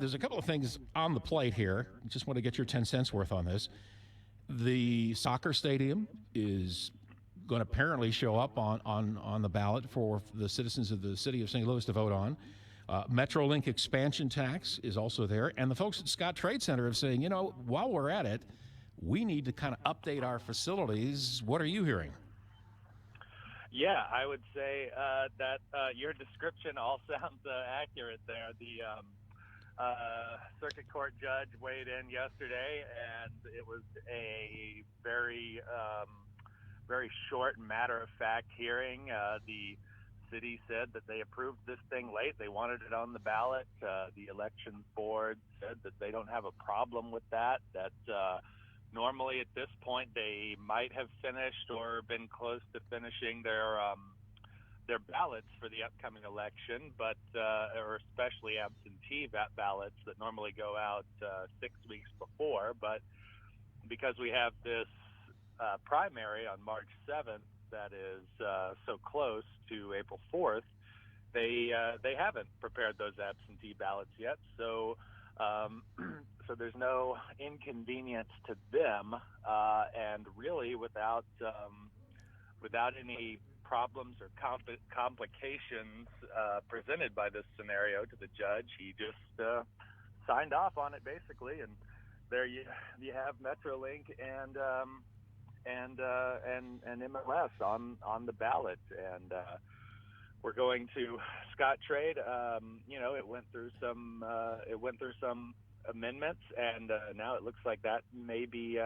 there's a couple of things on the plate here. Just want to get your 10 cents worth on this. The soccer stadium is going to apparently show up on the ballot for the citizens of the city of St. Louis to vote on. MetroLink expansion tax is also there. And the folks at Scott Trade Center are saying, while we're at it, we need to kind of update our facilities. What are you hearing? Yeah, I would say that your description all sounds accurate there. The circuit court judge weighed in yesterday, and it was a very, very short, matter-of-fact hearing. The city said that they approved this thing late. They wanted it on the ballot. The elections board said that they don't have a problem with that, normally at this point they might have finished or been close to finishing their ballots for the upcoming election, but or especially absentee ballots that normally go out 6 weeks before. But because we have this primary on March 7th that is so close to April 4th, they haven't prepared those absentee ballots yet. So so there's no inconvenience to them, and really without any problems or complications presented by this scenario to the judge. He just signed off on it basically, and there you have MetroLink and MLS on the ballot, and we're going to Scott Trade. It went through some amendments, and now it looks like that maybe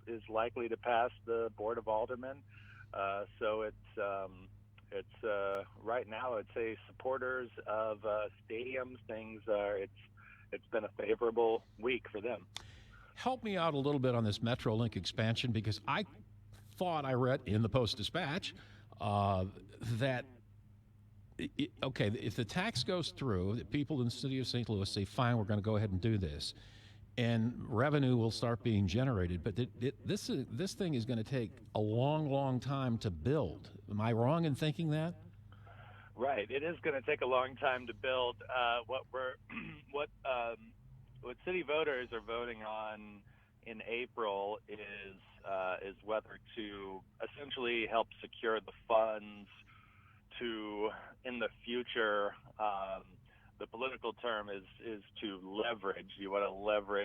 is likely to pass the Board of Aldermen. So it's right now, I'd say supporters of stadiums, it's been a favorable week for them. Help me out a little bit on this MetroLink expansion, because I thought I read in the Post-Dispatch that if the tax goes through, the people in the city of St. Louis say, fine, we're going to go ahead and do this, and revenue will start being generated. But this thing is going to take a long, long time to build. Am I wrong in thinking that? Right. It is going to take a long time to build. What city voters are voting on in April is whether to essentially help secure the funds to, in the future, the political term is to leverage. You want to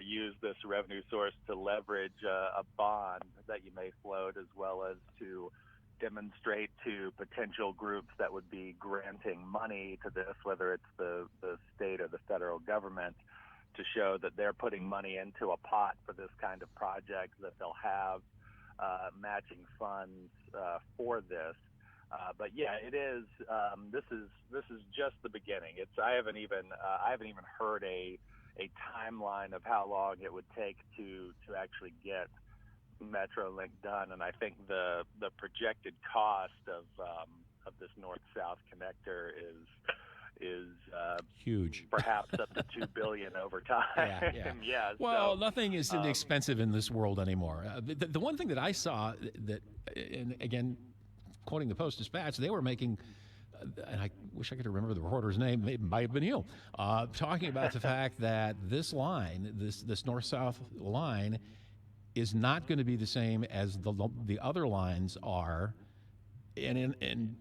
use this revenue source to leverage a bond that you may float, as well as to demonstrate to potential groups that would be granting money to this, whether it's the state or the federal government, to show that they're putting money into a pot for this kind of project, that they'll have matching funds for this. But yeah, it is. This is just the beginning. I haven't even heard a timeline of how long it would take to actually get MetroLink done, and I think the projected cost of this north-south connector is huge, perhaps up to $2 billion over time. Yeah. Well, nothing is inexpensive in this world anymore. The one thing that I saw that, and again, quoting the Post-Dispatch, they were making, and I wish I could remember the reporter's name, it might have been you, talking about the fact that this line, this north-south line, is not going to be the same as the other lines are. And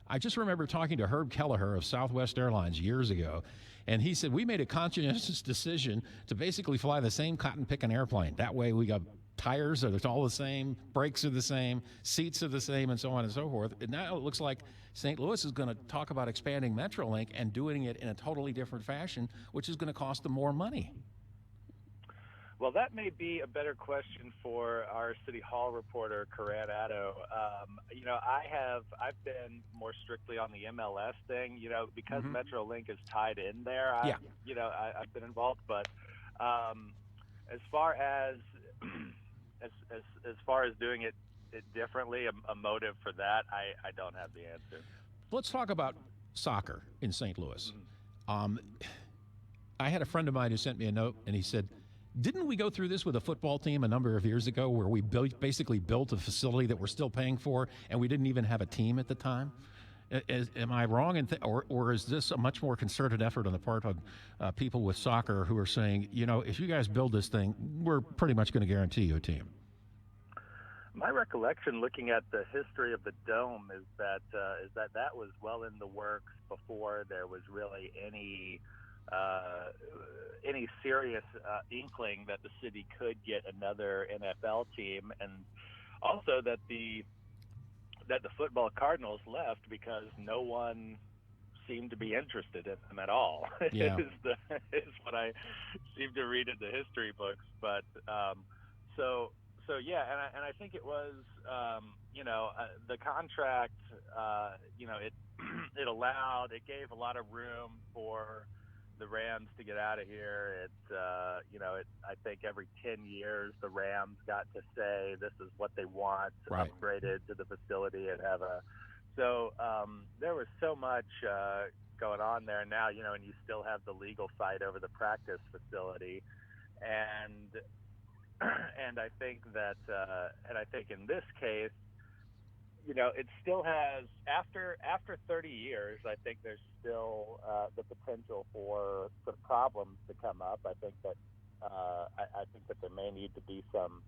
I just remember talking to Herb Kelleher of Southwest Airlines years ago, and he said, we made a conscientious decision to basically fly the same cotton-picking airplane. That way we got tires are all the same, brakes are the same, seats are the same, and so on and so forth. And now it looks like St. Louis is going to talk about expanding MetroLink and doing it in a totally different fashion, which is going to cost them more money. Well, that may be a better question for our City Hall reporter, Karan Addo. I've been more strictly on the MLS thing, because MetroLink is tied in there. I've been involved, but as far as doing it differently, a motive for that, I don't have the answer. Let's talk about soccer in St. Louis. I had a friend of mine who sent me a note, and he said, didn't we go through this with a football team a number of years ago, where we basically built a facility that we're still paying for, and we didn't even have a team at the time? Am I wrong, or is this a much more concerted effort on the part of people with soccer who are saying, if you guys build this thing, we're pretty much going to guarantee you a team? My recollection, looking at the history of the Dome, is that that was well in the works before there was really any serious inkling that the city could get another NFL team, and also that the football Cardinals left because no one seemed to be interested in them at all. Yeah. is what I seem to read in the history books. But so yeah, and I think it was the contract. It gave a lot of room for the Rams to get out of here. I think every 10 years the Rams got to say this is what they want, right, upgraded to the facility and have there was so much going on there now, and you still have the legal fight over the practice facility. And I think that in this case, it still has, after 30 years, I think there's still the potential for some problems to come up. I think that there may need to be some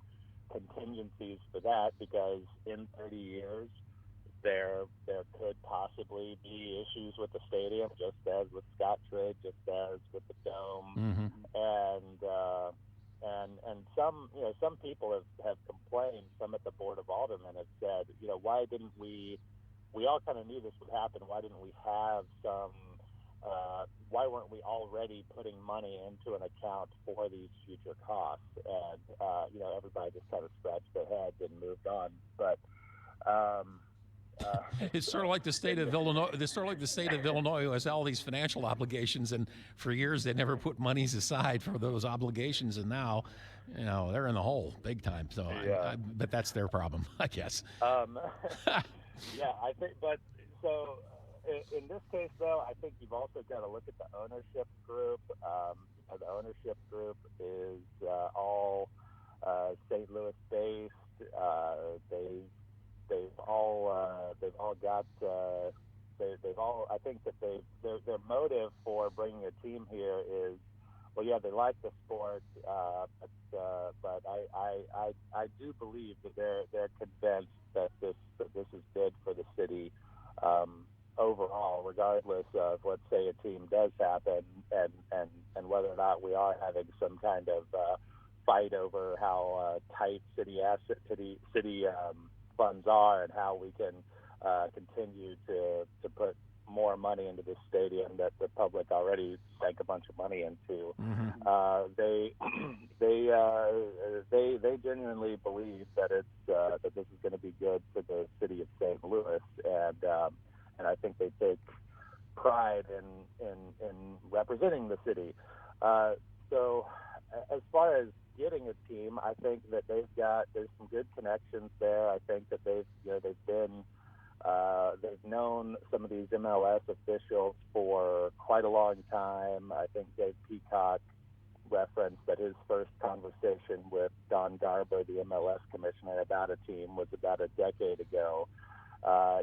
contingencies for that, because in 30 years there could possibly be issues with the stadium, just as with Scottrade, just as with the Dome. Mm-hmm. And some people have complained. Some at the Board of Aldermen have said, why didn't we all kind of knew this would happen. Why didn't we have some? Why weren't we already putting money into an account for these future costs? And everybody just kind of scratched their heads and moved on. But it's sort of like the state of Illinois. It's sort of like the state of Illinois, who has all these financial obligations, and for years they never put monies aside for those obligations, and now, they're in the hole big time. So, yeah. but that's their problem, I guess. Yeah, I think. But so in this case, though, I think you've also got to look at the ownership group. The ownership group is all St. Louis based. I think that their motive for bringing a team here is, well, yeah, they like the sport, but I do believe that they're convinced that this is good for the city overall, regardless of, let's say, a team does happen, and whether or not we are having some kind of fight over how tight city funds are, and how we can continue to put more money into this stadium that the public already sank a bunch of money into. Mm-hmm. They genuinely believe that that this is going to be good for the city of St. Louis, and I think they take pride in representing the city. So as far as getting a team, I think that there's some good connections there. I think that they've known some of these MLS officials for quite a long time. I think Dave Peacock referenced that his first conversation with Don Garber, the MLS commissioner, about a team was about a decade ago.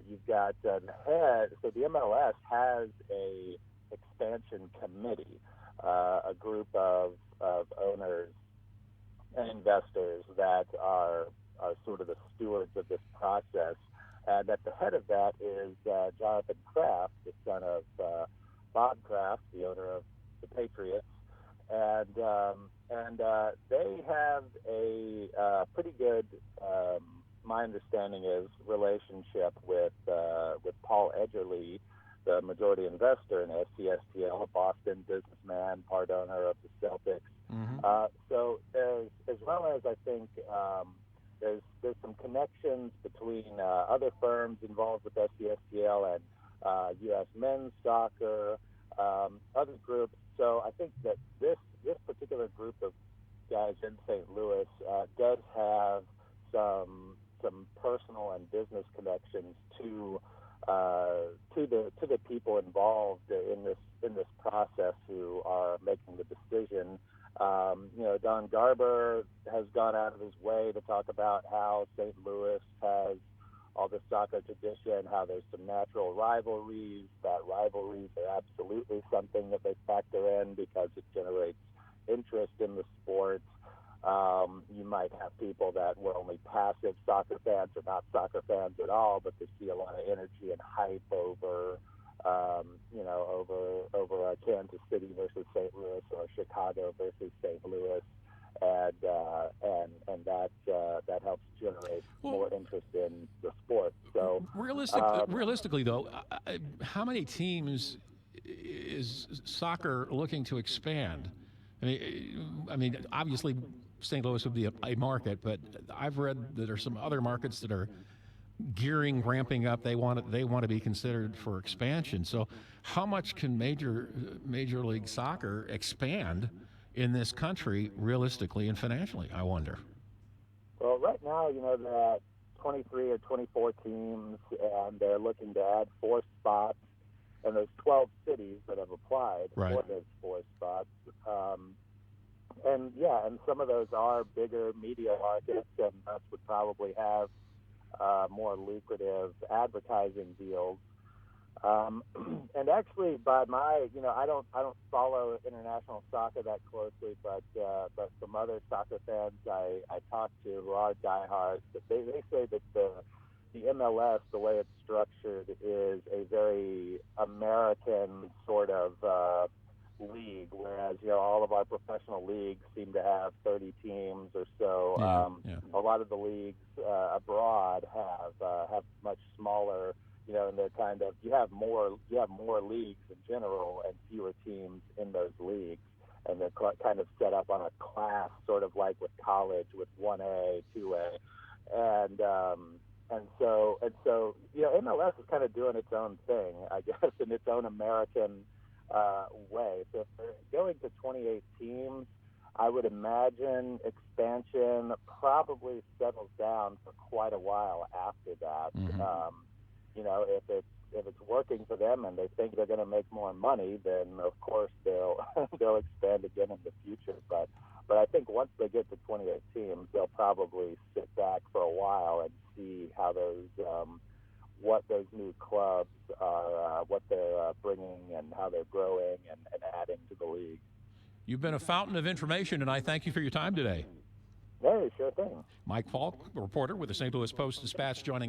You've got the head, so the MLS has a expansion committee, a group of owners and investors that are sort of the stewards of this process. And at the head of that is Jonathan Kraft, the son of Bob Kraft, the owner of the Patriots, and they have a pretty good, my understanding is, relationship with Paul Edgerly, the majority investor in SCSTL, a Boston businessman, part owner of the Celtics. Mm-hmm. So there's, as well as I think there's some connections between other firms involved with SCSTL and U.S. men's soccer, other groups. So I think that this particular group of guys in St. Louis does have some personal and business connections to the people involved in this process who are making the decision. Don Garber has gone out of his way to talk about how St. Louis has all the soccer tradition, how there's some natural rivalries, that rivalries are absolutely something that they factor in because it generates interest in the sport. You might have people that were only passive soccer fans or not soccer fans at all, but they see a lot of energy and hype over, over Kansas City versus St. Louis or Chicago versus St. Louis, and that helps generate more interest in the sport. So realistically, though, how many teams is soccer looking to expand? I mean, obviously, St. Louis would be a market, but I've read that there are some other markets that are ramping up. They want to be considered for expansion. So, how much can Major League Soccer expand in this country, realistically and financially? I wonder. Well, right now, they're at 23 or 24 teams, and they're looking to add 4 spots. And there's 12 cities that have applied for those 4 spots. And some of those are bigger media markets, and thus would probably have more lucrative advertising deals. And actually, by my, I don't follow international soccer that closely, but some other soccer fans I talk to who are diehards, they say that the MLS, the way it's structured, is a very American sort of league, whereas all of our professional leagues seem to have 30 teams or so. A lot of the leagues abroad have much smaller, and they're kind of you have more leagues in general and fewer teams in those leagues, and they're kind of set up on a class, sort of like with college, with 1A, 2A, and so MLS is kind of doing its own thing, I guess, in its own American way. So if they're going to 28 teams, I would imagine expansion probably settles down for quite a while after that. Mm-hmm. If it's working for them and they think they're going to make more money, then of course they'll expand again in the future. But I think once they get to 28 teams, they'll probably sit back for a while and see how what those new clubs are, what they're bringing and how they're growing and adding to the league. You've been a fountain of information, and I thank you for your time today. Hey, sure thing. Mike Falk, reporter with the St. Louis Post-Dispatch, joining us.